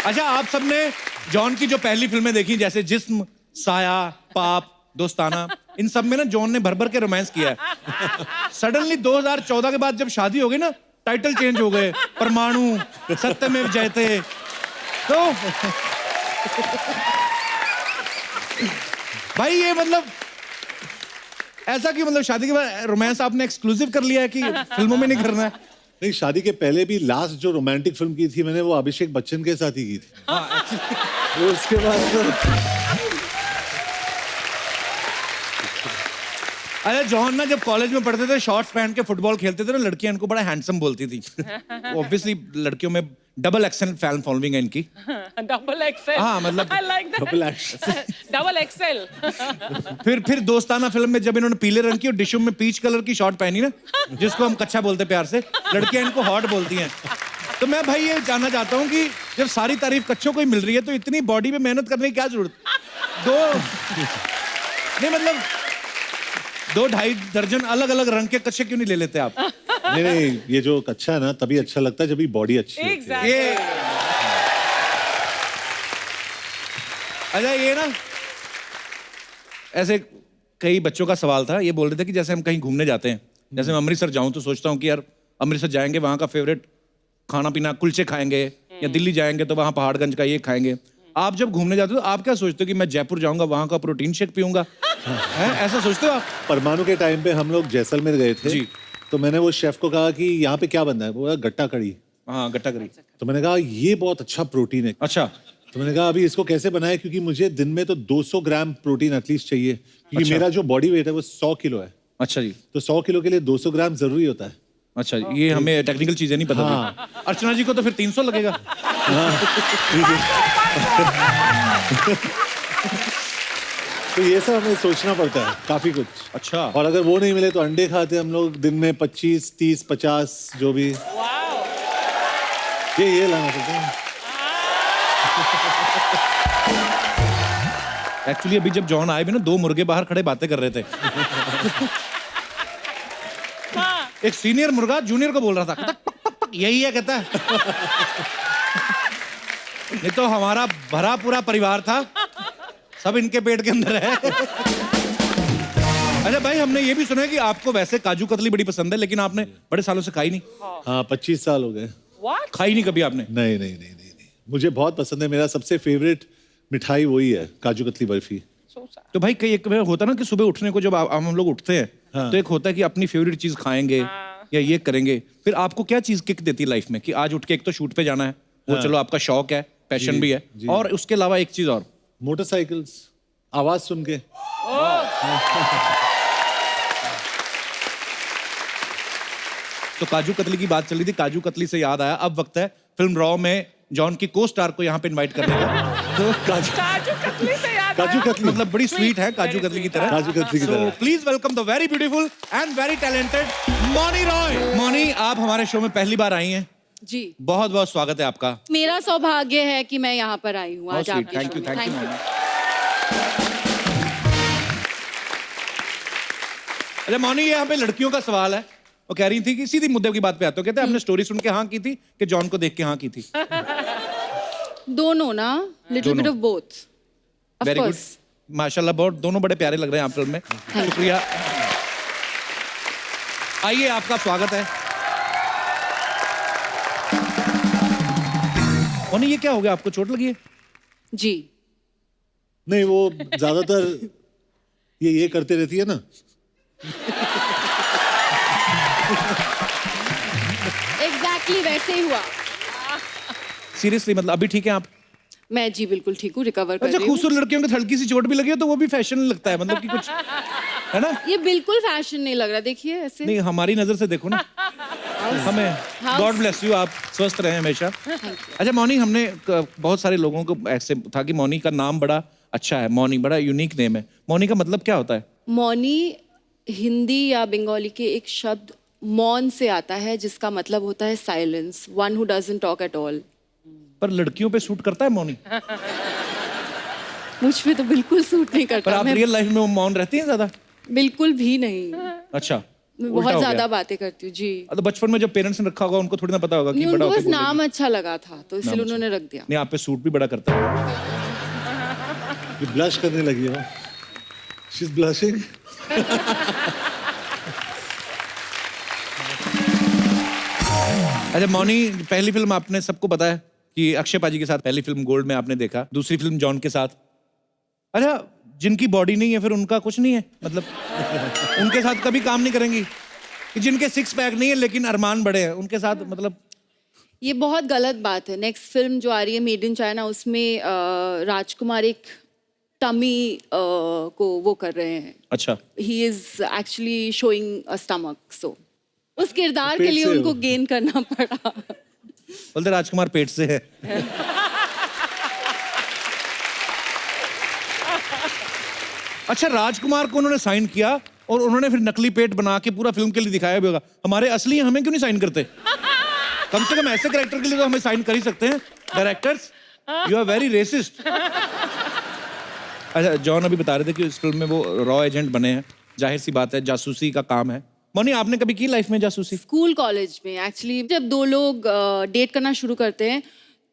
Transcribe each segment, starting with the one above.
अच्छा, आप सबने जॉन की जो पहली फिल्में देखी, जैसे जिस्म, साया, पाप, दोस्ताना, इन सब में ना जॉन ने भर भर के रोमांस किया है। सडनली 2014 के बाद जब शादी हो गई ना, टाइटल चेंज हो गए, परमाणु, सत्यमेव जयते। तो भाई ये मतलब ऐसा कि मतलब शादी के बाद रोमांस आपने एक्सक्लूसिव कर लिया है कि फिल्मों में नहीं करना है? नहीं, शादी के पहले भी लास्ट जो रोमांटिक फिल्म की थी मैंने, वो अभिषेक बच्चन के साथ ही की थी। तो उसके बाद तो... अरे जॉन ना जब कॉलेज में पढ़ते थे, शॉर्ट्स पहन के फुटबॉल खेलते थे ना, लड़कियां इनको बड़ा हैंडसम बोलती थी। ऑब्वियसली लड़कियों में डबल एक्सेल फैन फॉलोइंग है इनकी। Double XL. हाँ मतलब I like that. Double action. Double XL. फिर दोस्ताना फिल्म में जब इन्होंने पीले रंग की और डिशुम में पीच कलर की शॉर्ट पहनी ना, जिसको हम कच्चा बोलते प्यार से, लड़कियां इनको हॉट बोलती हैं। तो मैं भाई ये जानना चाहता हूँ कि जब सारी तारीफ कच्चों को ही मिल रही है तो इतनी बॉडी पे मेहनत करने की क्या जरूरत? नहीं मतलब 2-2.5 दर्जन अलग अलग रंग के कच्चे क्यों नहीं ले लेते आप? नहीं, ये जो कच्चा है ना तभी अच्छा लगता है जब ये बॉडी अच्छी होती है। Exactly. ये अच्छा, ये ना ऐसे कई बच्चों का सवाल था, ये बोल रहे थे कि जैसे हम कहीं घूमने जाते हैं, जैसे मैं अमृतसर जाऊं तो सोचता हूं कि यार अमृतसर जाएंगे, वहां का फेवरेट खाना पीना कुलचे खाएंगे, या दिल्ली जाएंगे तो वहां पहाड़गंज का ये खाएंगे। आप जब घूमने जाते हो तो आप क्या सोचते हो कि मैं जयपुर जाऊंगा, वहां का प्रोटीन शेक पीऊंगा? हैं, ऐसा सोचते हो आप? परमाणु के टाइम पे हम लोग जैसलमेर गए थे जी। तो मैंने वो शेफ को कहा कि यहाँ पे क्या बनता है, वो बोला गट्टा कड़ी। हाँ, गट्टा करी। तो मैंने कहा ये बहुत अच्छा प्रोटीन है। अच्छा, तो मैंने कहा अभी इसको कैसे बनाए, क्योंकि मुझे दिन में तो 200 ग्राम प्रोटीन एटलीस्ट चाहिए, क्योंकि अच्छा। मेरा जो बॉडी वेट है वो 100 किलो है। अच्छा जी, तो 100 किलो के लिए 200 ग्राम जरूरी होता है। अच्छा जी, ये हमें टेक्निकल चीजें नहीं पता थी। अर्चना जी को तो फिर 300 लगेगा। तो ये सब हमें सोचना पड़ता है काफी कुछ। अच्छा, और अगर वो नहीं मिले तो अंडे खाते हम लोग दिन में 25, 30, 50 जो भी। Wow. ये लाना पड़ता है। एक्चुअली अभी जब जॉन आए भी ना, 2 मुर्गे बाहर खड़े बातें कर रहे थे। एक सीनियर मुर्गा जूनियर को बोल रहा था, टक, टक, टक, टक, यही है कहता है। नहीं तो हमारा भरा पूरा परिवार था, सब इनके पेट के अंदर है। अच्छा भाई, हमने ये भी सुना है कि आपको वैसे काजू कतली बड़ी पसंद है, लेकिन आपने बड़े सालों से खाई नहीं। हाँ, 25 साल हो गए। What? खाई नहीं कभी आपने? नहीं नहीं नहीं नहीं नहीं, मुझे बहुत पसंद है। मेरा सबसे फेवरेट मिठाई वही है, काजू कतली बर्फी। So sad. तो भाई कई एक होता ना कि सुबह उठने को जब हम लोग उठते हैं, हाँ। तो एक होता है कि अपनी फेवरेट चीज खाएंगे या ये करेंगे। फिर आपको क्या चीज किक देती है लाइफ में कि आज उठ के एक तो शूट पे जाना है, वो हाँ। चलो आपका शौक है, पैशन जी, भी है, जी। और उसके अलावा एक चीज और? मोटरसाइकिल्स, आवाज सुन के। तो काजू कतली की बात चल रही थी, काजू कतली से याद आया, अब वक्त है फिल्म रॉ में जॉन की को स्टार को यहाँ पे इनवाइट करने का। तो काजू कतली से याद काजू आया। कतली मतलब बड़ी स्वीट है काजू कतली की तरह। काजू कतली की So तरह। Please welcome the very beautiful and very talented Mouni Roy. Mouni, आप हमारे शो में पहली बार आई हैं, जी, बहुत बहुत स्वागत है आपका। मेरा सौभाग्य है कि मैं यहाँ पर आई हूँ आज आपके थैंक शो यू, में। Thank you Mouni. अच्छा मौनी, यहाँ पे लड़कियों का सवाल है, वो कह रही थी कि सीधी मुद्दे की बात पे आते हो, कहते हैं हमने स्टोरी सुन के हाँ की थी कि जॉन को देख के हाँ की थी। दोनों ना, little bit of both, of very good, course. माशाल्लाह, बहुत दोनों बड़े प्यारे लग रहे हैं आप फिल्म में। शुक्रिया। आइए, आपका स्वागत है। मौनी, ये क्या हो गया, आपको चोट लगी है? जी, नहीं, वो ज्यादातर ये करते रहती है ना। एग्जैक्टली वैसे ही हुआ। सीरियसली, मतलब अभी ठीक है आप? मैं जी बिल्कुल ठीक हूँ, रिकवर कर अच्छा, रही हूँ। खूबसूरत लड़कियों को हल्की सी चोट भी लगी है तो वो भी फैशन लगता है, मतलब कि कुछ है ना? ये बिल्कुल फैशन नहीं लग रहा, देखिए ऐसे। नहीं, हमारी नजर से देखो ना, हमें गॉड ब्लेस यू, आप स्वस्थ रहे हमेशा। अच्छा मौनी, हमने बहुत सारे लोगों को ऐसे था कि मौनी का नाम बड़ा अच्छा है, मौनी बड़ा यूनिक नेम है। मौनी का मतलब क्या होता है? मौनी हिंदी या बंगाली के एक शब्द मौन से आता है, जिसका मतलब होता है silence, one who doesn't talk at all. पर लड़कियों पे सूट करता है मौनी? मुझ पे तो बिल्कुल सूट नहीं पर करता। आप मैं रियल लाइफ में वो मौन रहती हैं ज्यादा? बिल्कुल भी नहीं। अच्छा, मैं उल्टा बहुत हो ज्यादा गया। बातें करती हूँ जी। तो बचपन में जब पेरेंट्स ने रखा होगा उनको थोड़ी ना पता होगा कि नहीं, बड़ा उनको होके बस बोलेगी। नाम अच्छा लगा था तो इसलिए उन्होंने रख दिया। नहीं, आप पे सूट भी बड़ा करता है। ये ब्लश करने लगी है। She is blushing. अच्छा मौनी, पहली फिल्म आपने सबको पता है कि अक्षय पाजी के साथ पहली फिल्म गोल्ड में आपने देखा, दूसरी फिल्म जॉन के साथ। अच्छा, जिनकी बॉडी नहीं है फिर उनका कुछ नहीं है, मतलब उनके साथ कभी काम नहीं करेंगी? कि जिनके सिक्स पैक नहीं है लेकिन अरमान बड़े हैं, उनके साथ मतलब? ये बहुत गलत बात है। नेक्स्ट फिल्म जो आ रही है मेड इन चाइना, उसमें राजकुमार एक टमी को वो कर रहे हैं। अच्छा, he is actually showing a stomach, so उस किरदार के पेट लिए से उनको हो। गेन करना पड़ा। बोलते राजकुमार पेट से है। अच्छा, राजकुमार को उन्होंने साइन किया और उन्होंने फिर नकली पेट बना के पूरा फिल्म के लिए दिखाया भी होगा। हमारे असली हमें क्यों नहीं साइन करते? कम से कम ऐसे कैरेक्टर के लिए तो हमें साइन कर ही सकते हैं। Directors, you are very racist. अच्छा, जॉन अभी बता रहे थे कि इस फिल्म में वो रॉ एजेंट बने हैं, जाहिर सी बात है जासूसी का काम है। मौनी, आपने कभी की लाइफ में जासूसी? स्कूल कॉलेज में एक्चुअली जब दो लोग डेट करना शुरू करते हैं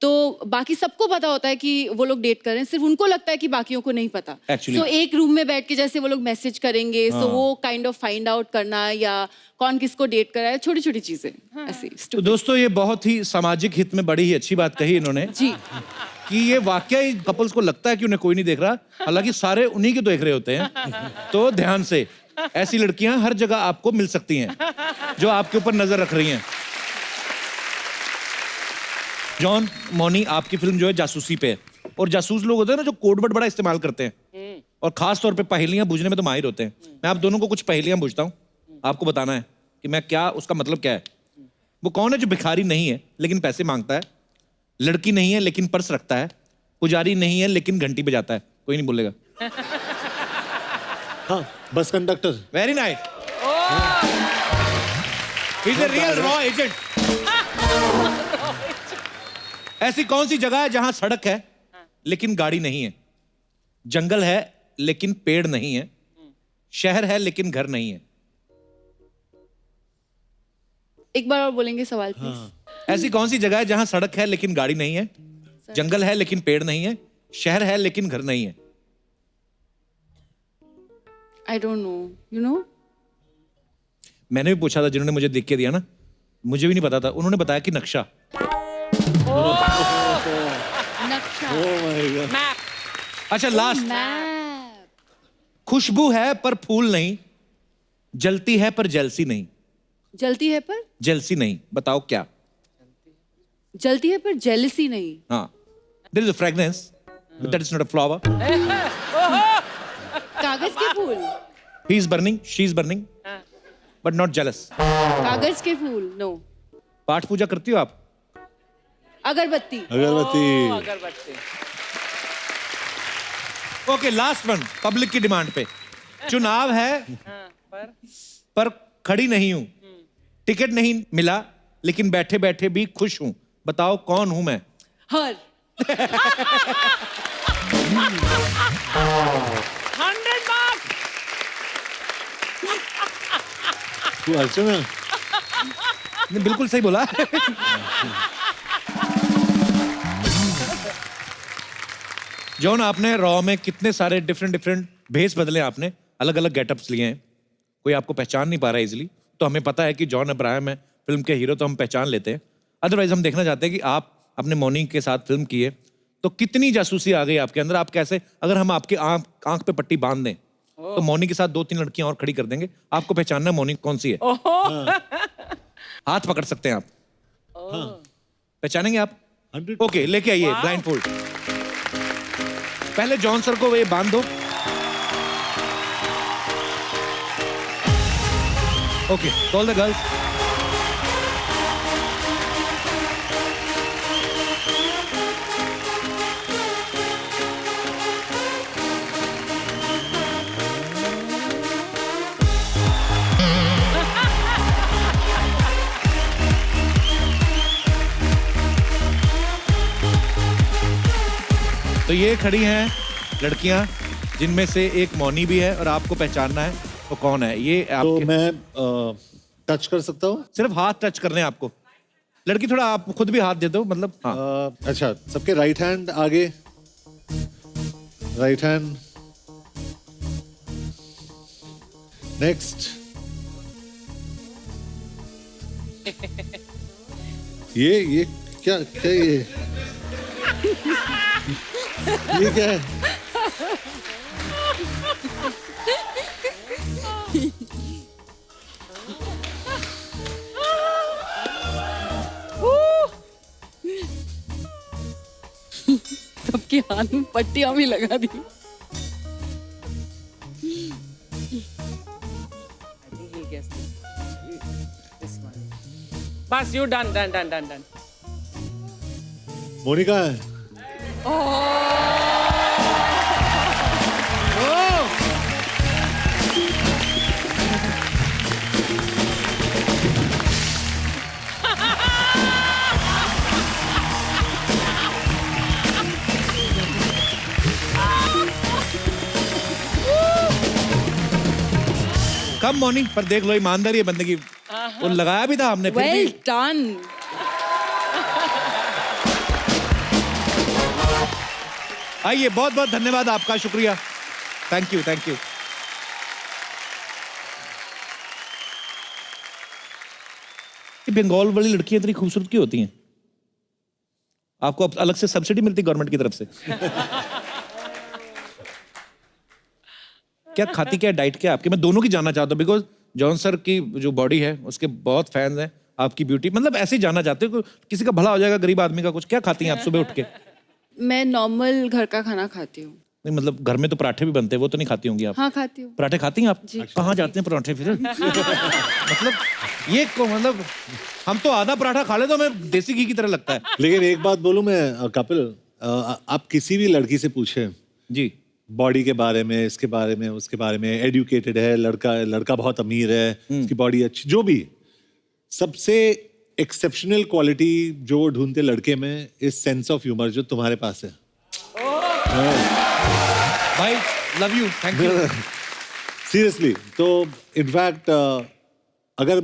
तो बाकी सबको पता होता है कि वो लोग डेट कर रहे हैं, सिर्फ उनको लगता है कि बाकियों को नहीं पता। Actually- तो एक रूम में बैठ के जैसे वो लोग मैसेज करेंगे, सो वो काइंड ऑफ फाइंड आउट करना या कौन किसको डेट कर रहा है, छोटी छोटी चीजें ऐसी। तो दोस्तों, ये बहुत ही सामाजिक हित में बड़ी ही अच्छी बात कही इन्होंने जी, कि ये वाकई कपल्स को लगता है कि उन्हें कोई नहीं देख रहा, हालांकि सारे उन्हीं के देख रहे होते हैं। तो ध्यान से, ऐसी लड़कियां हर जगह आपको मिल सकती हैं जो आपके ऊपर नजर रख रही हैं। जॉन, मौनी, आपकी फिल्म जो है जासूसी पे है, और जासूस लोग होते हैं ना जो कोडवर्ड बड़ा इस्तेमाल करते हैं और खास तौर पे पहेलियां बूझने में तो माहिर होते हैं। मैं आप दोनों को कुछ पहेलियां पूछता हूं, आपको बताना है कि मैं क्या, उसका मतलब क्या है। वो कौन है जो भिखारी नहीं है लेकिन पैसे मांगता है, लड़की नहीं है लेकिन पर्स रखता है, पुजारी नहीं है लेकिन घंटी बजाता है? कोई नहीं बोलेगा। हाँ, bus conductor. Very nice. Is a real raw agent. ऐसी कौन सी जगह है जहां सड़क है लेकिन गाड़ी नहीं है, जंगल है लेकिन पेड़ नहीं है, शहर है लेकिन घर नहीं है? एक बार और बोलेंगे सवाल प्लीज। ऐसी कौन सी जगह है जहां सड़क है लेकिन गाड़ी नहीं है, जंगल है लेकिन पेड़ नहीं है, शहर है लेकिन घर नहीं है? I don't know, you know. मैंने भी पूछा था, जिन्होंने मुझे देख के दिया ना, मुझे भी नहीं पता था, उन्होंने बताया कि नक्शा। नक्शा, ओह माय गॉड। मैप। अच्छा, लास्ट। मैप। खुशबू है पर फूल नहीं, जलती है पर जेलसी नहीं। जलती है पर जेलसी नहीं, बताओ क्या? जलती है पर जेलसी नहीं। हाँ, there is a fragrance but that is not a flower. कागज के फूल। He is burning, she is burning but not jealous. कागज के फूल, नो। पाठ पूजा करती हो आप? अगरबत्ती। अगरबत्ती। अगरबत्ती। ओके, लास्ट वन, पब्लिक की डिमांड पे। चुनाव है पर खड़ी नहीं हूं, टिकट नहीं मिला लेकिन बैठे बैठे भी खुश हूं, बताओ कौन हूं मैं? हर 100 marks. तू अर्चना। ने बिल्कुल सही बोला। जॉन, आपने रॉ में कितने सारे डिफरेंट भेस बदले, आपने अलग अलग गेटअप्स लिए हैं, कोई आपको पहचान नहीं पा रहा है इजीली। तो हमें पता है कि जॉन अब्राहम है फिल्म के हीरो, तो हम पहचान लेते हैं। अदरवाइज हम देखना चाहते हैं कि आप अपने मौनी के साथ फिल्म की है तो कितनी जासूसी आ गई आपके अंदर। आप कैसे, अगर हम आपके आंख पे पट्टी बांध दें तो मौनी के साथ 2-3 लड़कियां और खड़ी कर देंगे, आपको पहचानना है मौनी कौन सी है। हाथ पकड़ सकते हैं आप, पहचानेंगे आप? 100। ओके, लेके आइए ब्लाइंड फोल्ड। पहले जॉन सर को ये बांध दो। Okay, call the girls. तो ये खड़ी हैं लड़कियां, जिनमें से एक मौनी भी है और आपको पहचानना है वो कौन है ये तो आपके? मैं टच कर सकता हूँ? सिर्फ हाथ टच करने हैं आपको। लड़की थोड़ा आप खुद भी हाथ दे दो, मतलब हाँ। अच्छा, सबके राइट हैंड आगे, राइट हैंड नेक्स्ट। ये क्या क्या ये क्या है? सबके हाथ में पट्टियां भी लगा दी। बस you done done done done done. Monica है। कम मोनी, पर देख लो ईमानदारी है बंदे की। वो लगाया भी था हमने फिर वेल भी। डन। आइए, बहुत बहुत धन्यवाद आपका, शुक्रिया, thank you thank you. Bengal वाली लड़कियां इतनी खूबसूरत क्यों होती हैं? आपको अब अलग से सब्सिडी मिलती गवर्नमेंट की तरफ से? क्या खाती, क्या डाइट क्या आपकी? मैं दोनों की जानना चाहता हूँ, बिकॉज जॉन सर की जो बॉडी है उसके बहुत फैंस हैं, आपकी ब्यूटी, मतलब ऐसे ही जानना चाहते हो किसी का भला हो जाएगा, गरीब आदमी का कुछ। क्या खाती हैं आप सुबह उठ के? मैं नॉर्मल घर का खाना खाती हूँ। नहीं मतलब घर में तो पराठे भी बनते हैं, वो तो नहीं खाती होंगी आप? हाँ खाती हूँ। पराठे खाती हैं आप? कहाँ जाते हैं पराठे फिर? मतलब ये मतलब हम तो आधा पराठा खा ले तो हमें देसी घी की तरह लगता है। लेकिन एक बात बोलूं मैं कपिल, आप किसी भी लड़की से पूछे जी, बॉडी के बारे में, इसके बारे में, उसके बारे में, एडुकेटेड है लड़का बहुत अमीर है, उसकी बॉडी अच्छी, जो भी, सबसे एक्सेप्शनल क्वालिटी जो वो ढूंढते लड़के में इज सेंस ऑफ ह्यूमर, जो तुम्हारे पास है। भाई love you, thank you. Seriously, तो इनफैक्ट अगर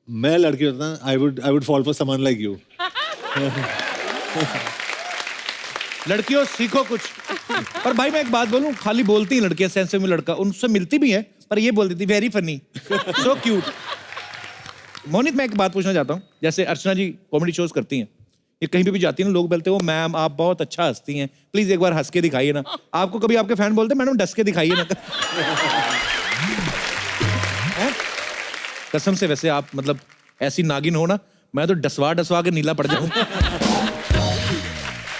मैं लड़की होता ना, I would fall for someone like you. लड़कियों सीखो कुछ। पर भाई मैं एक बात बोलूं, खाली बोलती हैं लड़कियां, सेंसिटिव में लड़का, उनसे मिलती भी है, पर ये बोलती थी very funny, so cute. Monit, मैं एक बात पूछना चाहता हूँ, जैसे अर्चना जी कॉमेडी शोज करती हैं, ये कहीं भी जाती है ना, लोग बोलते हैं वो मैम आप बहुत अच्छा हंसती हैं, प्लीज एक बार हंस के दिखाइए ना। आपको कभी आपके फैन बोलते हैं मैडम डस के दिखाइए ना? हैं? कसम से, वैसे आप मतलब ऐसी नागिन हो ना, मैं तो डसवा डसवा के नीला पड़ जाऊं।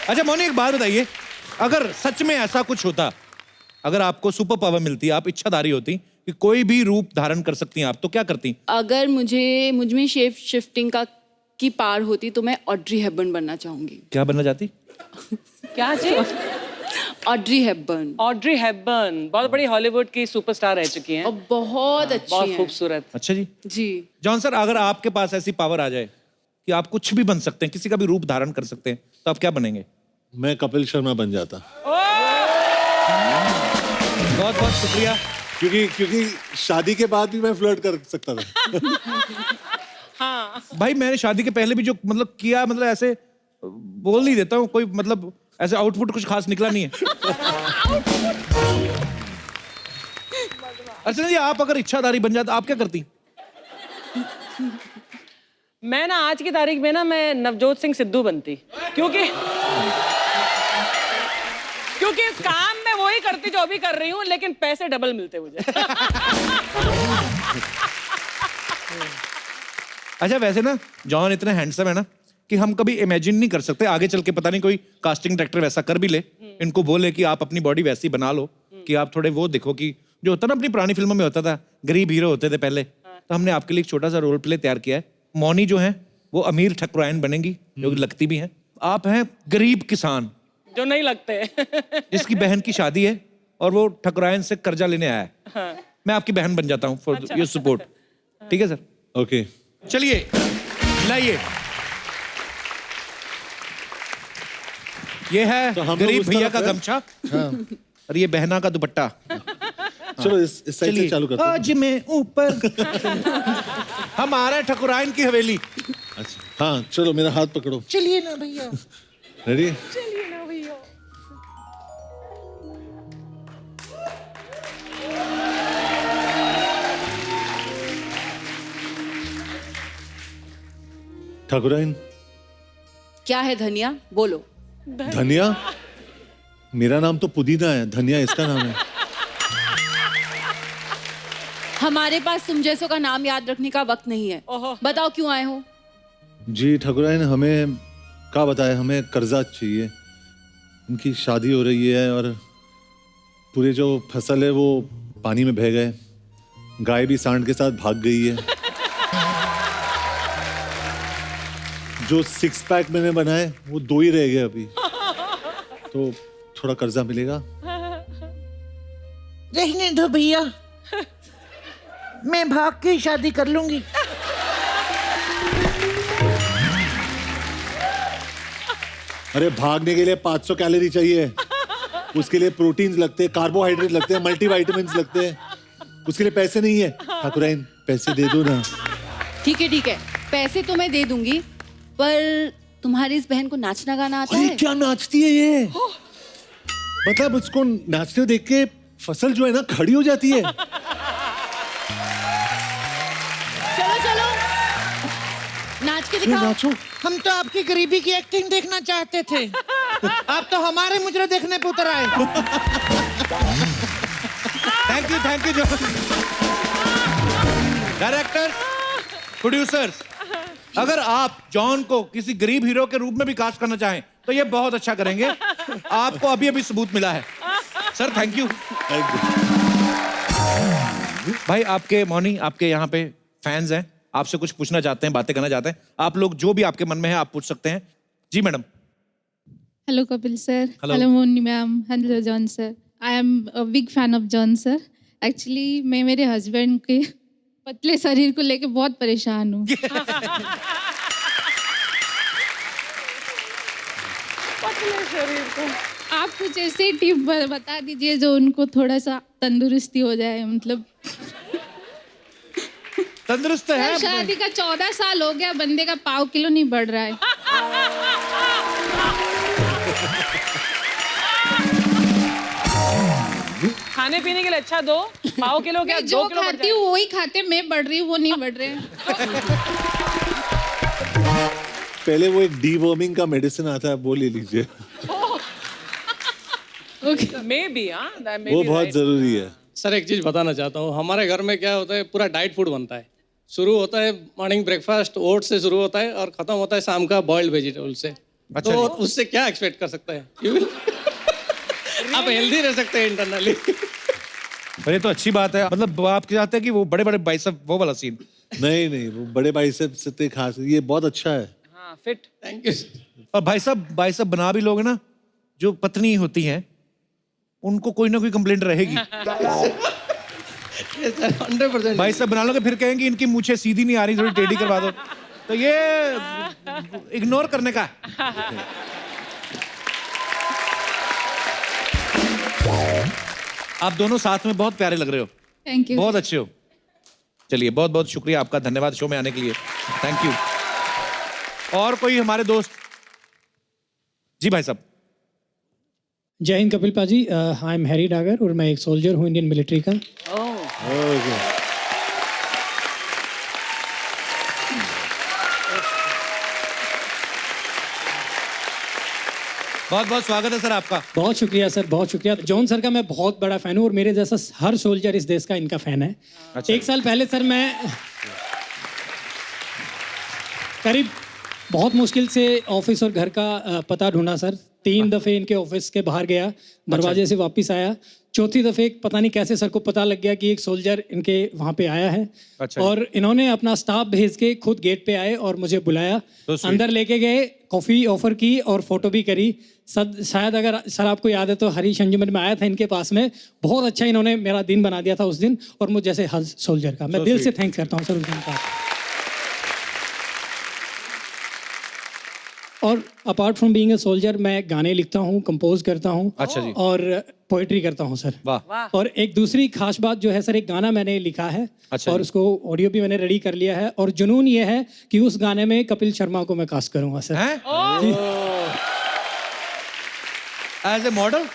अच्छा मोनी, एक बात बताइए, अगर सच में ऐसा कुछ होता, अगर आपको सुपर पावर मिलती, आप इच्छाधारी होती कि कोई भी रूप धारण कर सकती हैं आप, तो क्या करती? अगर मुझ में शेप शिफ्टिंग की पार होती तो मैं ऑड्री हेपबर्न बनना चाहूंगी। क्या बनना चाहती? क्या चीज? Audrey Hepburn. ऑड्री हेपबर्न बहुत बड़ी हॉलीवुड की सुपरस्टार रह चुकी हैं, और बहुत अच्छी बहुत हैं। खूबसूरत। अच्छा जी। जी। जॉन सर, अगर आपके पास ऐसी पावर आ जाए कि आप कुछ भी बन सकते हैं, किसी का भी रूप धारण कर सकते हैं, तो आप क्या बनेंगे? मैं कपिल शर्मा बन जाता। बहुत बहुत शुक्रिया। क्योंकि शादी के बाद भी मैं फ्लर्ट कर सकता था। हाँ। भाई मैंने शादी के पहले भी जो मतलब किया, मतलब ऐसे बोल नहीं देता हूँ, कोई मतलब ऐसे आउटपुट कुछ खास निकला नहीं है। अच्छा जी, आप अगर इच्छाधारी बन जाते आप क्या करती? मैं ना आज की तारीख में ना मैं नवजोत सिंह सिद्धू बनती, क्योंकि काम मैं वही करती जो अभी कर रही हूँ, लेकिन पैसे डबल मिलते मुझे। अच्छा वैसे ना जॉन इतने हैंडसम है ना कि हम कभी इमेजिन नहीं कर सकते आगे चल के, पता नहीं कोई कास्टिंग डायरेक्टर वैसा कर भी ले, इनको बोले कि आप अपनी बॉडी वैसी बना लो कि आप थोड़े वो देखो कि जो होता ना अपनी पुरानी फिल्मों में होता था, गरीब हीरो होते थे पहले, तो हमने आपके लिए एक छोटा सा रोल प्ले तैयार किया है। मौनी जो है वो अमीर ठकुराइन बनेंगी, जो कि लगती भी हैं। आप हैं गरीब किसान जो नहीं लगते। जिसकी बहन की शादी है और वो ठकुराइन से कर्जा लेने आया है। हाँ। मैं आपकी बहन बन जाता हूँ फॉर योर सपोर्ट। ठीक है सर? ओके, चलिए लाइए, ये है तो हम लोग गरीब उस भैया तरफ का हैं? गमछा और ये बहना का दुपट्टा। चलो इस साइड से चालू करते हैं। आज मैं ऊपर हम आ रहे हैं ठकुराइन की हवेली। अच्छा हाँ चलो मेरा हाथ पकड़ो। चलिए ना भैया। रेडी? चलिए ना भैया। ठाकुराइन। क्या है धनिया, बोलो। धनिया? मेरा नाम तो पुदीना है, धनिया इसका नाम है। हमारे पास तुम जैसों का नाम याद रखने का वक्त नहीं है। ओहो। बताओ क्यों आए हो? जी ठाकुराइन, हमें क्या बताए, हमें कर्जा चाहिए। उनकी शादी हो रही है और पूरे जो फसल है वो पानी में बह गए। गाय भी सांड के साथ भाग गई है। जो 6 पैक मैंने बनाए वो 2 ही रह गए अभी। तो थोड़ा कर्जा मिलेगा? रहने दो भैया, मैं भाग के शादी कर लूंगी। अरे भागने के लिए 500 कैलोरी चाहिए, उसके लिए प्रोटीन्स लगते हैं, कार्बोहाइड्रेट लगते हैं, मल्टीविटामिन्स लगते हैं, उसके लिए पैसे नहीं है। ठाकुराइन पैसे दे दो ना। ठीक है, पैसे तो मैं दे दूंगी, पर तुम्हारी इस बहन को नाचना गाना आता अरे है? क्या नाचती है ये, मतलब उसको नाचते हुए देख के फसल जो है ना खड़ी हो जाती है। चलो नाच के अरे दिखाओ। नाचो। हम तो आपकी गरीबी की एक्टिंग देखना चाहते थे, आप तो हमारे मुजरे देखने पे उतर आए। थैंक यू डायरेक्टर, प्रोड्यूसर्स, अगर आप जॉन को किसी गरीब हीरो के रूप में भी कास्ट करना चाहें तो ये बहुत अच्छा करेंगे। आपको अभी सबूत मिला है सर। थैंक यू भाई। आपके मौनी, आपके यहाँ पे फैंस हैं, आपसे कुछ पूछना चाहते हैं, बातें करना चाहते हैं। आप लोग जो भी आपके मन में है आप पूछ सकते हैं। जी madam. Hello Kapil sir. Hello. Hello Moni ma'am. Hello John sir. I am a big fan of John sir. Actually मैं मेरे हस्बैंड के पतले शरीर को लेके बहुत परेशान हूँ। पतले शरीर को। आप कुछ ऐसे टिप बता दीजिए जो उनको थोड़ा सा तंदुरुस्ती हो जाए। मतलब तंदुरुस्त है? शादी का 14 साल हो गया, बंदे का पाव किलो नहीं बढ़ रहा है। खाने पीने के लिए अच्छा दो, पाव किलो क्या, मैं 2 जो किलो बढ़ खाती हूँ वही खाते, मैं बढ़ रही हूँ वो नहीं बढ़ रहे हैं। पहले वो एक डीवर्मिंग का मेडिसिन आता है, वो ले लीजिए। Okay. मे बी वो बहुत जरूरी है। सर एक चीज़ बताना चाहता हूँ, हमारे घर में क्या होता है, पूरा डाइट फूड बनता है। शुरू होता है मॉर्निंग ब्रेकफास्ट ओट से शुरू होता है और खत्म होता है शाम का बॉइल्ड वेजिटेबल से। अच्छा तो जी। उससे क्या एक्सपेक्ट कर सकते हैं? You will- आप हेल्दी रह सकते हैं इंटरनली। पर ये तो अच्छी बात है। मतलब आप चाहते हैं कि वो बड़े बड़े बाइसेप, वो वाला सीन? नहीं वो बड़े बाइसेप्स इतने खास, ये बहुत अच्छा है। हाँ फिट। Thank you. और बाइसेप बना भी लोगे ना, जो पत्नी होती हैं उनको कोई ना कोई कंप्लेंट रहेगी। 100%। बाइसेप बना लोगे फिर कहेंगे इनकी मूछें सीधी नहीं आ रही, थोड़ी टेढ़ी करवा दो। तो ये इग्नोर करने का है। आप दोनों साथ में बहुत प्यारे लग रहे हो, थैंक यू। बहुत अच्छे हो। चलिए बहुत बहुत शुक्रिया आपका, धन्यवाद शो में आने के लिए। Thank you. और कोई हमारे दोस्त? जी भाई साहब। जय हिंद कपिल पाजी, आई एम हैरी डागर और मैं एक सोल्जर हूँ इंडियन मिलिट्री का। बहुत बहुत स्वागत है सर आपका। बहुत शुक्रिया सर, बहुत शुक्रिया। जॉन सर का मैं बहुत बड़ा फ़ैन हूँ और मेरे जैसा हर सोल्जर इस देश का इनका फ़ैन है। अच्छा। 1 साल पहले सर मैं करीब बहुत मुश्किल से ऑफिस और घर का पता ढूंढा सर। 3 दफ़े इनके ऑफिस के बाहर गया, दरवाजे से वापस आया। चौथी दफ़े पता नहीं कैसे सर को पता लग गया कि एक सोल्जर इनके वहाँ पे आया है। अच्छा। और इन्होंने अपना स्टाफ भेज के खुद गेट पे आए और मुझे बुलाया, तो sweet। अंदर लेके गए, कॉफ़ी ऑफर की और फोटो भी करी। शायद अगर सर आपको याद है तो हरीश अंजुमन में आया था इनके पास में। बहुत अच्छा इन्होंने मेरा दिन बना दिया था उस दिन, और मुझ जैसे हर सोल्जर का मैं दिल से थैंक्स करता हूँ सर उस दिन का। और apart from being a soldier मैं गाने लिखता हूँ, कंपोज करता हूँ। अच्छा जी। और पोएट्री करता हूँ सर। वाह। और एक दूसरी खास बात जो है सर, एक गाना मैंने लिखा है। अच्छा और जी। उसको ऑडियो भी मैंने रेडी कर लिया है, और जुनून ये है कि उस गाने में कपिल शर्मा को मैं कास्ट करूंगा सर। हैं? As a model?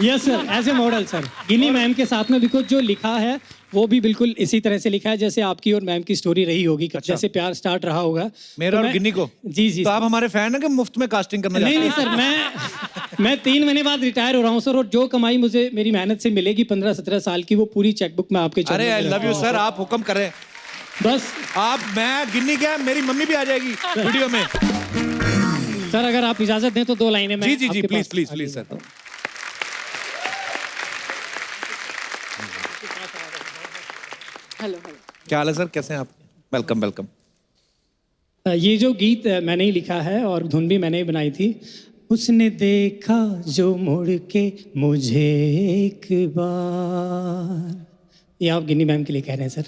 Yes sir, as a model sir, Ginni ma'am के साथ में, बिकॉज जो लिखा है वो भी बिल्कुल इसी तरह से लिखा है जैसे आपकी और मैम की स्टोरी रही होगी। जैसे प्यार स्टार्ट रहा होगा मेरा तो और मैं- गिन्नी को? जी जी। तो आप हमारे फैन हैं कि मुफ्त में कास्टिंग करना नहीं चाहते नहीं हैं? सर, मैं 3 महीने बाद रिटायर हो रहा हूँ सर, और जो कमाई मुझे मेरी मेहनत से मिलेगी 15-17 साल की, वो पूरी चेकबुक में आपके अरे चरणों आई में लव यू रखूंगा। सर, आप हुक्म करें। बस आप, मैं, गिन्नी क्या, मेरी मम्मी भी आ जाएगी वीडियो में। सर अगर आप इजाजत दें तो 2 लाइनें मैं जी जी जी, आपके प्लीज पास प्लीज आगे प्लीज सर। बताऊं। हेलो क्या हाल है सर, कैसे हैं आप? Welcome welcome. ये जो गीत मैंने ही लिखा है और धुन भी मैंने ही बनाई थी। उसने देखा जो मुड़ के मुझे एक बार, ये आप गिन्नी मैम के लिए कह रहे हैं सर।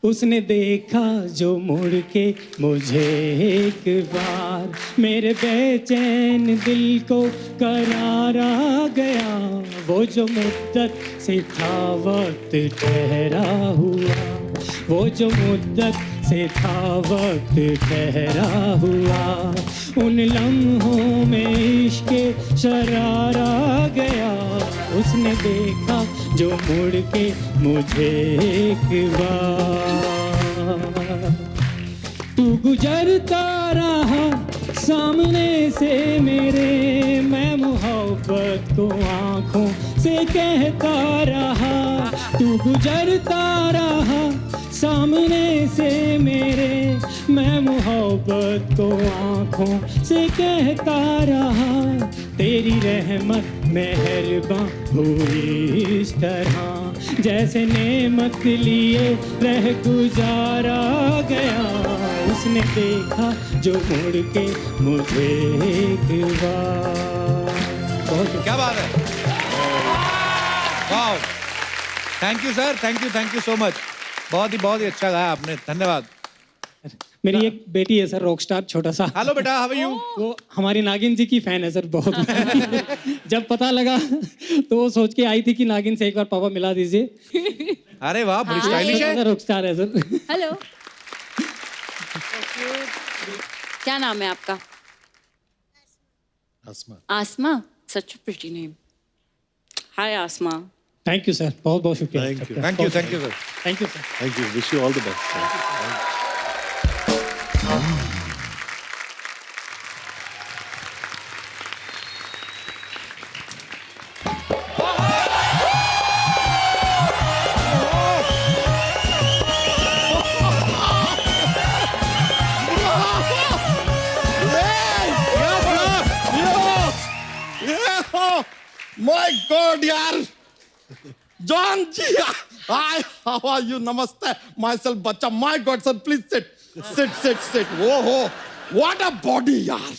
उसने देखा जो मुड़ के मुझे एक बार, मेरे बेचैन दिल को करार आ गया, वो जो मुद्दत से था वक्त ठहरा हुआ, वो जो मुद्दत से था वक्त ठहरा हुआ, उन लम्हों में इश्क़ शरार आ गया, उसने देखा जो मुड़ के मुझे एक बार। तू गुजरता रहा सामने से मेरे, मैं मोहब्बत को आँखों से कहता रहा, तू गुजरता रहा सामने से मेरे, मैं मोहब्बत को आँखों से कहता रहा, तेरी रहमत मेहरबान हुई इस तरह, जैसे नेमत लिए रह गुजारा गया, उसने देखा जो मुड़ के मुझे एक बार। बहुत क्या बात है, वाह, thank you sir, thank you so much. बहुत ही अच्छा गाया आपने, धन्यवाद। मेरी एक बेटी है सर, रॉकस्टार, छोटा सा। हेलो बेटा, हाउ आर यू? वो हमारी नागिन जी की फैन है सर, बहुत। जब पता लगा तो वो सोच के आई थी कि नागिन से एक बार पापा मिला दीजिए। अरे वाह, बड़ी स्टाइलिश है। रॉकस्टार है सर। हेलो। क्या नाम है आपका? Asma. Asma, such a pretty name. Hi Asma. Thank you sir, बहुत बहुत शुक्रिया। Thank you. Thank you sir. Thank you sir. Thank you, wish you all the best. My God, यार, John ji, hi, how are you? नमस्ते, my self बच्चा। My God sir, please sit. वो हो, what a body यार,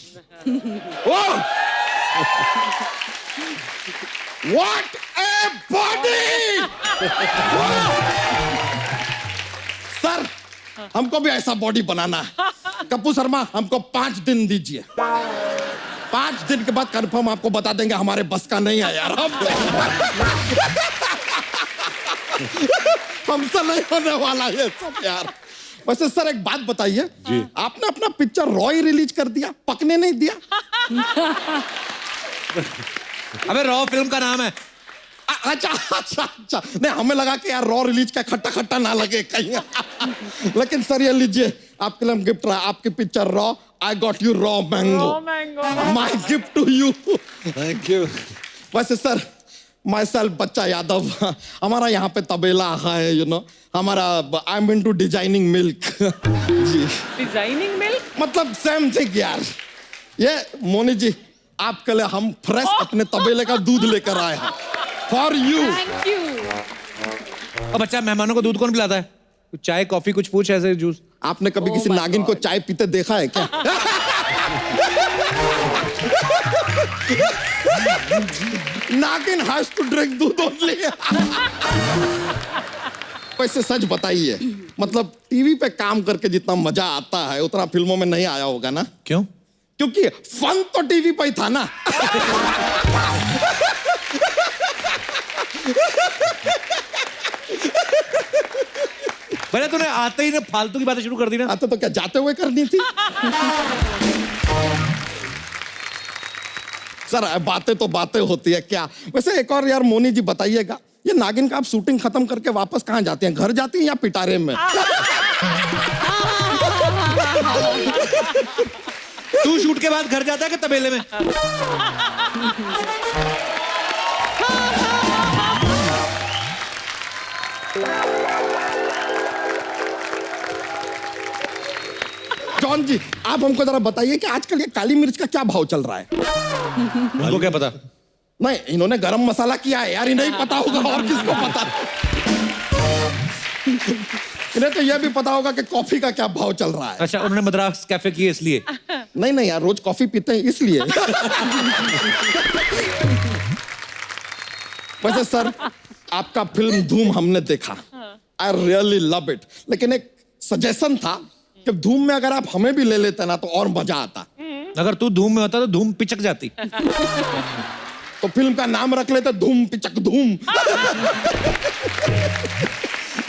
what a body. Sir, हमको भी ऐसा body बनाना है। कपूर शर्मा, हमको 5 दिन दीजिए। 5 दिन के बाद कंफर्म आपको बता देंगे, हमारे बस का नहीं है यार। हमसे नहीं होने वाला ये सब यार। वैसे सर एक बात बताइए, आपने अपना पिक्चर रॉय रिलीज कर दिया, पकने नहीं दिया। अबे रॉ फिल्म का नाम है। अच्छा, नहीं हमें लगा कि यार रॉ रिलीज का खट्टा ना लगे कहीं। लेकिन सर ये लीजिए, आपके लिए हम गिफ्ट रहा, आपकी picture raw, I got you raw mango, my gift to you. Thank you. वैसे sir, my self Bachcha Yadav, हमारा यहाँ पे तबेला है, यू नो, हमारा I am into designing milk. जी, डिजाइनिंग मिल्क। मतलब सेम थिंग यार। ये मोनी जी, आपके लिए हम फ्रेश अपने तबेले का दूध लेकर आए हैं, फॉर यू। Thank you. अब बच्चा, मेहमानों को दूध कौन पिलाता है? कुछ चाय कॉफी कुछ पूछ, ऐसे जूस। आपने कभी किसी नागिन को चाय पीते देखा है क्या? नागिन हैज टू ड्रिंक दूध ओनली। वैसे सच बताइए, मतलब टीवी पे काम करके जितना मजा आता है उतना फिल्मों में नहीं आया होगा ना? क्यों? क्योंकि फन तो टीवी पे ही था ना। पहले तूने आते ही ना फालतू की बातें शुरू कर दी ना। आते तो क्या जाते हुए करनी थी। सर बातें तो बातें होती है क्या। वैसे एक और यार मोनी जी बताइएगा, ये नागिन का आप शूटिंग खत्म करके वापस कहाँ जाते हैं, घर जाती हैं या पिटारे में? तू शूट के बाद घर जाता है कि तबेले में? जॉन जी आप हमको जरा बताइए कि आजकल ये काली मिर्च का क्या भाव चल रहा है? उनको क्या पता? नहीं इन्होंने गरम मसाला किया है यार, इन्हें ही पता होगा और किसको पता। इन्हें तो यह भी पता होगा कि कॉफी का क्या भाव चल रहा है। अच्छा उन्होंने मद्रास कैफे किए इसलिए? नहीं यार रोज कॉफी पीते हैं इसलिए। वैसे सर आपका फिल्म धूम हमने देखा, आई रियली लव इट, लेकिन एक सजेशन था कि धूम में अगर आप हमें भी ले लेते ना तो और मजा आता। अगर तू धूम में होता तो धूम पिचक जाती। तो फिल्म का नाम रख लेते धूम पिचक धूम।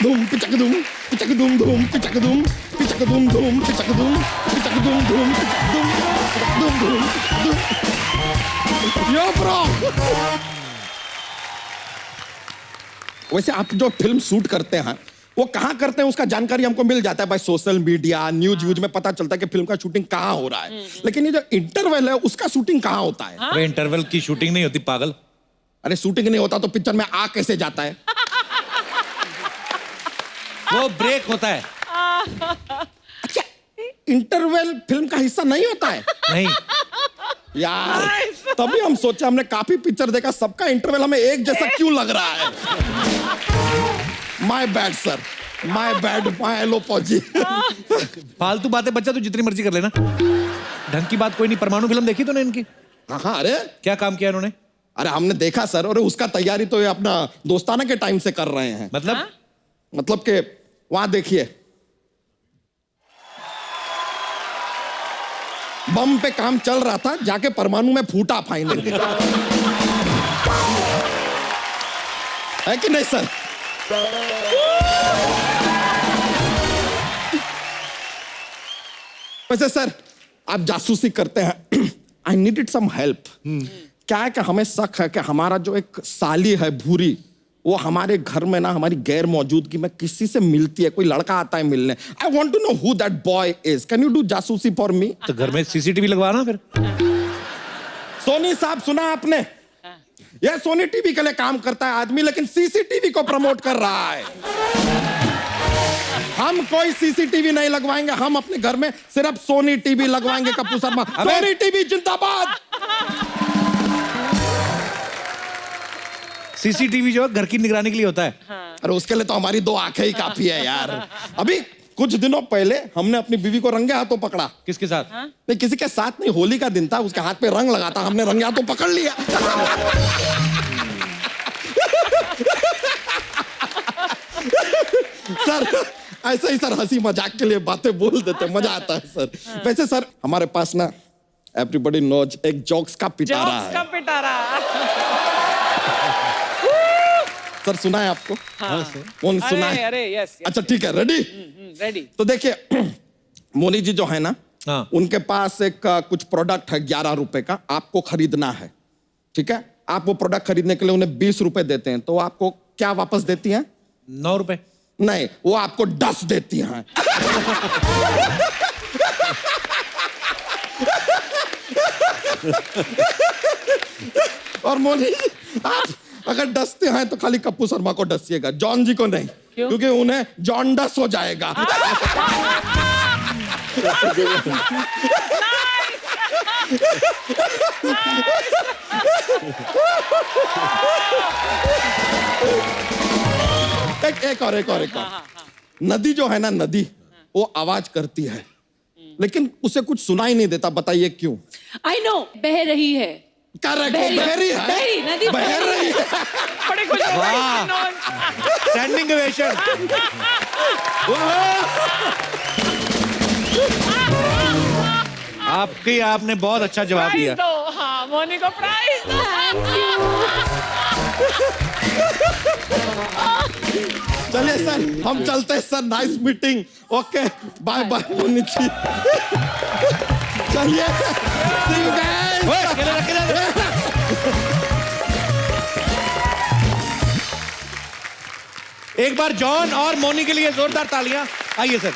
धूम पिचक धूम पिचक धूम धूम पिचक धूम पिचक धूम धूम पिचक धूम पिचक धूम धूम पिचक धूम धूम धूम। यो ब्रो वैसे आप जो फिल्म शूट करते हैं वो कहाँ करते हैं उसका जानकारी हमको मिल जाता है भाई, सोशल मीडिया न्यूज व्यूज में पता चलता है कि फिल्म का शूटिंग कहाँ हो रहा है, लेकिन ये जो इंटरवल है उसका शूटिंग कहाँ होता है? अरे इंटरवल की शूटिंग नहीं होती पागल। अरे शूटिंग नहीं होता तो पिक्चर में आ कैसे जाता है? वो ब्रेक होता है। अच्छा इंटरवल फिल्म का हिस्सा नहीं होता है? नहीं यार तभी हम सोचे, हमने काफी पिक्चर देखा, सबका इंटरवल हमें एक जैसा क्यों लग रहा है? My bad sir, my bad, my एलोपॉजी। फालतू बातें बच्चा तू जितनी मर्जी कर लेना, ढंग की बात कोई नहीं। परमाणु फिल्म देखी तूने इनकी? हाँ अरे क्या काम किया इन्होंने? अरे हमने देखा सर, और उसका तैयारी तो ये अपना दोस्ताना के टाइम से कर रहे हैं। मतलब कि वहां देखिए बम पे काम चल रहा था, जाके परमाणु में फूटा फाइनल। है कि नहीं सर? वैसे सर आप जासूसी करते हैं, आई नीडेड सम हेल्प। क्या है कि हमें शक है कि हमारा जो एक साली है भूरी, वो हमारे घर में ना हमारी गैर मौजूदगी में किसी से मिलती है, कोई लड़का आता है मिलने। I want to know who that boy is, can you do जासूसी फॉर मी? तो घर में सीसीटीवी लगवाना फिर। सोनी साहब सुना आपने, यह सोनी टीवी के लिए काम करता है आदमी, लेकिन सीसीटीवी को प्रमोट कर रहा है। हम कोई सीसीटीवी नहीं लगवाएंगे, हम अपने घर में सिर्फ सोनी टीवी लगवाएंगे। कपूर शर्मा, सोनी टीवी जिंदाबाद। सीसीटीवी जो है घर की निगरानी के लिए होता है। अरे उसके लिए तो हमारी 2 आंखें ही काफी है यार। अभी कुछ दिनों पहले हमने अपनी बीवी को रंगे हाथों पकड़ा। किसके साथ? नहीं किसी के साथ नहीं, होली का दिन था, उसके हाथ पे रंग लगा था, हमने रंगे हाथों पकड़ लिया। सर ऐसे ही सर हंसी मजाक के लिए बातें बोल देते, मजा आता है सर। वैसे सर हमारे पास ना एवरीबॉडी नोज एक जोक्स का पिटारा जोक्स का है। पिटारा। सर सुना है आपको? हाँ कौन सुना है? अरे यस अच्छा ठीक है, रेडी? रेडी। तो देखिए मोनी जी जो है ना, हाँ। उनके पास एक कुछ प्रोडक्ट है 11 रुपए का, आपको खरीदना है। ठीक है, आप वो प्रोडक्ट खरीदने के लिए उन्हें 20 रुपए देते हैं, तो आपको क्या वापस देती हैं? 9 रुपए। नहीं, वो आपको 10 देती हैं। और मोनी जी आप अगर डसते हैं तो खाली कप्पू शर्मा को डसिएगा, जॉन जी को नहीं, क्योंकि उन्हें जॉन्डस हो जाएगा। एक और। नदी जो है ना, नदी वो आवाज करती है, लेकिन उसे कुछ सुनाई नहीं देता, बताइए क्यों? आई नो, बह रही है। करेक्ट, बहरी है, बहरी, नदी बह रही है। बड़े खुश हो गए। Standing ovation. आपने बहुत अच्छा जवाब प्राइज दिया। दो, हाँ मोनी को प्राइज चलिए सर, हम चलते हैं sir, nice meeting, okay bye bye Moni ji. चलिए see you guys। ओए, अकेले रख के जा। एक बार जॉन और मोनी के लिए जोरदार तालियां। आइए सर।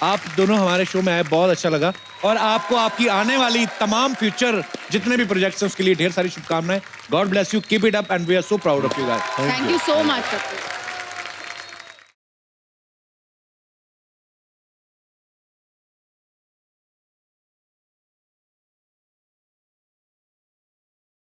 आप दोनों हमारे शो में आए, बहुत अच्छा लगा, और आपको आपकी आने वाली तमाम फ्यूचर जितने भी प्रोजेक्ट्स हैं उसके लिए ढेर सारी शुभकामनाएं। God bless you, keep it up, and we are so proud of you guys. Thank you so much, Kapil.